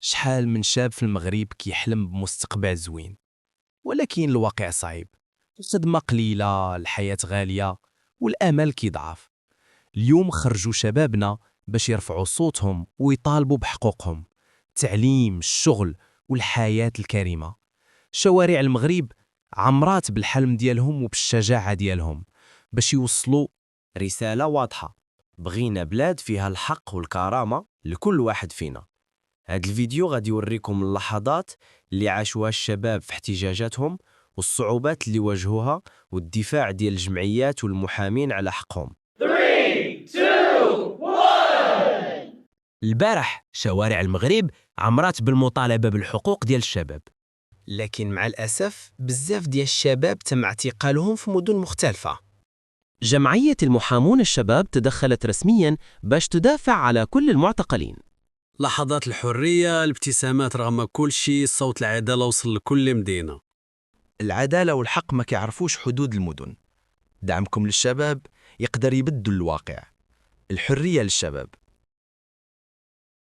شحال من شاب في المغرب كيحلم بمستقبل زوين، ولكن الواقع صعيب. الخدمة قليلة، الحياة غالية، والأمل كيضعف. اليوم خرجوا شبابنا باش يرفعوا صوتهم ويطالبوا بحقوقهم، التعليم، الشغل والحياة الكريمة. شوارع المغرب عمرات بالحلم ديالهم وبالشجاعة ديالهم باش يوصلوا رسالة واضحة. بغينا بلاد فيها الحق والكرامة لكل واحد فينا. هاد الفيديو غادي يوريكم اللحظات اللي عاشوها الشباب في احتجاجاتهم والصعوبات اللي واجهوها والدفاع ديال الجمعيات والمحامين على حقهم. 3, 2, 1. البارح شوارع المغرب عمرات بالمطالبة بالحقوق ديال الشباب، لكن مع الأسف بزاف ديال الشباب تم اعتقالهم في مدن مختلفة. جمعية المحامون الشباب تدخلت رسمياً باش تدافع على كل المعتقلين. لحظات الحرية، الابتسامات رغم كل شيء، صوت العدالة وصل لكل مدينة. العدالة والحق ما كيعرفوش حدود المدن. دعمكم للشباب يقدر يبدل الواقع. الحرية للشباب.